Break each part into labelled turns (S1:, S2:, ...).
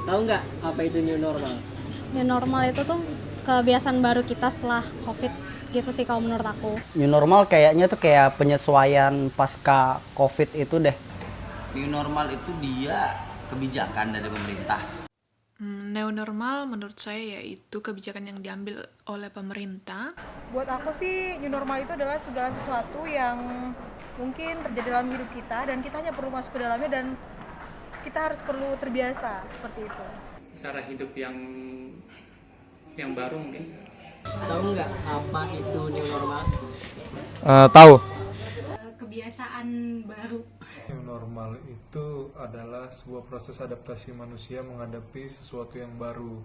S1: Tahu nggak apa itu new normal?
S2: New normal itu tuh kebiasaan baru kita setelah COVID gitu sih kalau menurut aku.
S3: New normal kayaknya tuh kayak penyesuaian pasca COVID itu deh.
S4: New normal itu dia kebijakan dari pemerintah.
S5: New normal menurut saya yaitu kebijakan yang diambil oleh pemerintah.
S6: Buat aku sih new normal itu adalah segala sesuatu yang mungkin terjadi dalam hidup kita dan kita hanya perlu masuk ke dalamnya dan kita harus perlu terbiasa seperti itu.
S7: Cara hidup yang baru mungkin.
S1: Tahu nggak apa itu new normal?
S8: Tahu.
S2: Kebiasaan baru.
S9: New normal itu adalah sebuah proses adaptasi manusia menghadapi sesuatu yang baru.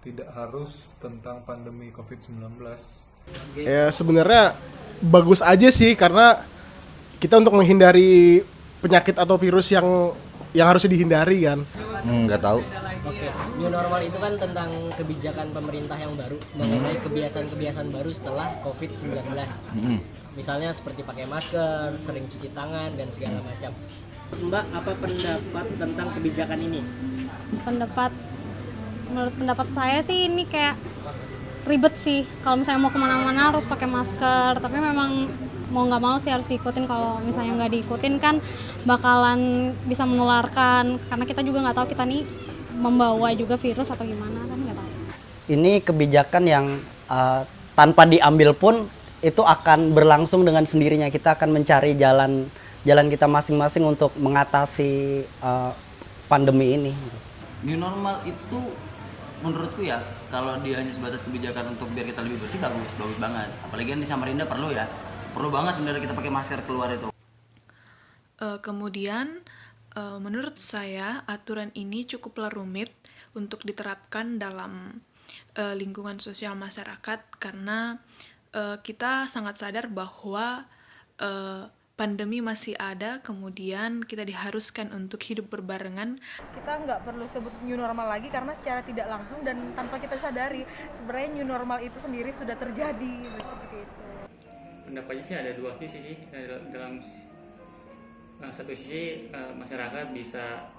S9: Tidak harus tentang pandemi COVID-19.
S10: Ya sebenarnya bagus aja sih karena kita untuk menghindari penyakit atau virus yang harusnya dihindari kan.
S8: Nggak tahu.
S1: Oke, new normal itu kan tentang kebijakan pemerintah yang baru mengenai kebiasaan-kebiasaan baru setelah COVID-19. Misalnya seperti pakai masker, sering cuci tangan, dan segala macam. Mbak, apa pendapat tentang kebijakan ini?
S2: Menurut pendapat saya sih ini kayak ribet sih. Kalau misalnya mau kemana-mana harus pakai masker, tapi memang mau nggak mau sih harus diikutin. Kalau misalnya nggak diikutin kan bakalan bisa menularkan, karena kita juga nggak tahu kita nih membawa juga virus atau gimana, kan nggak tahu.
S3: Ini kebijakan yang tanpa diambil pun itu akan berlangsung dengan sendirinya. Kita akan mencari jalan kita masing-masing untuk mengatasi pandemi ini.
S4: New normal itu menurutku ya, kalau dia hanya sebatas kebijakan untuk biar kita lebih bersih, bagus banget. Apalagi yang di Samarinda perlu banget sebenarnya kita pakai masker keluar itu.
S5: Kemudian menurut saya aturan ini cukuplah rumit untuk diterapkan dalam lingkungan sosial masyarakat karena kita sangat sadar bahwa pandemi masih ada, kemudian kita diharuskan untuk hidup berbarengan.
S6: Kita nggak perlu sebut new normal lagi karena secara tidak langsung dan tanpa kita sadari sebenarnya new normal itu sendiri sudah terjadi seperti itu.
S7: Pendapatnya sih ada dua sisi sih. Dalam satu sisi masyarakat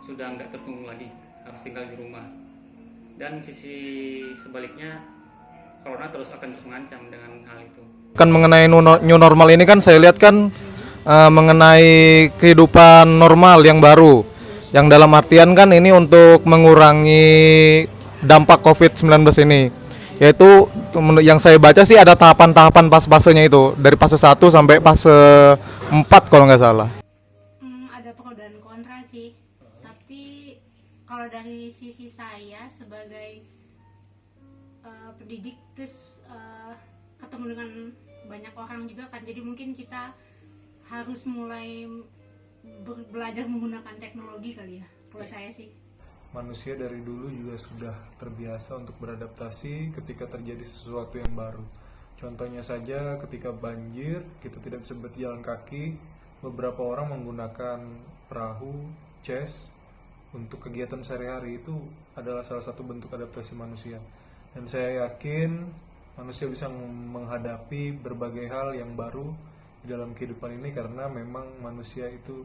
S7: sudah nggak terkungkung lagi, harus tinggal di rumah. Dan sisi sebaliknya, corona akan terus mengancam dengan hal itu.
S8: Kan mengenai new normal ini kan saya lihat kan mengenai kehidupan normal yang baru. Yang dalam artian kan ini untuk mengurangi dampak COVID-19 ini. Yaitu yang saya baca sih ada tahapan-tahapan fasenya itu. Dari fase 1 sampai fase 4 kalau nggak salah.
S2: Ada pro dan kontra sih. Tapi kalau dari sisi saya sebagai pendidik terus ketemu dengan banyak orang juga kan, jadi mungkin kita harus mulai belajar menggunakan teknologi kali ya, kalau saya sih.
S9: Manusia dari dulu juga sudah terbiasa untuk beradaptasi ketika terjadi sesuatu yang baru. Contohnya saja ketika banjir, kita tidak bisa berjalan kaki, beberapa orang menggunakan perahu, ces, untuk kegiatan sehari-hari. Itu adalah salah satu bentuk adaptasi manusia. Dan saya yakin manusia bisa menghadapi berbagai hal yang baru di dalam kehidupan ini karena memang manusia itu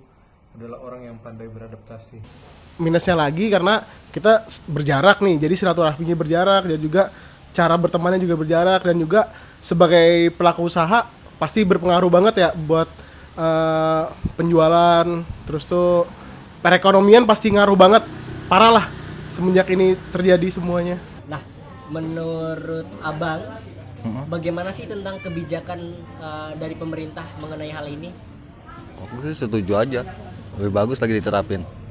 S9: adalah orang yang pandai beradaptasi.
S10: Minusnya lagi karena kita berjarak nih, jadi silaturahminya berjarak dan juga cara bertemannya juga berjarak, dan juga sebagai pelaku usaha pasti berpengaruh banget ya buat penjualan, terus tuh perekonomian pasti ngaruh banget, parah lah semenjak ini terjadi semuanya.
S1: Nah, menurut Abang, bagaimana sih tentang kebijakan dari pemerintah mengenai hal ini?
S8: Aku sih setuju aja, lebih bagus lagi diterapin.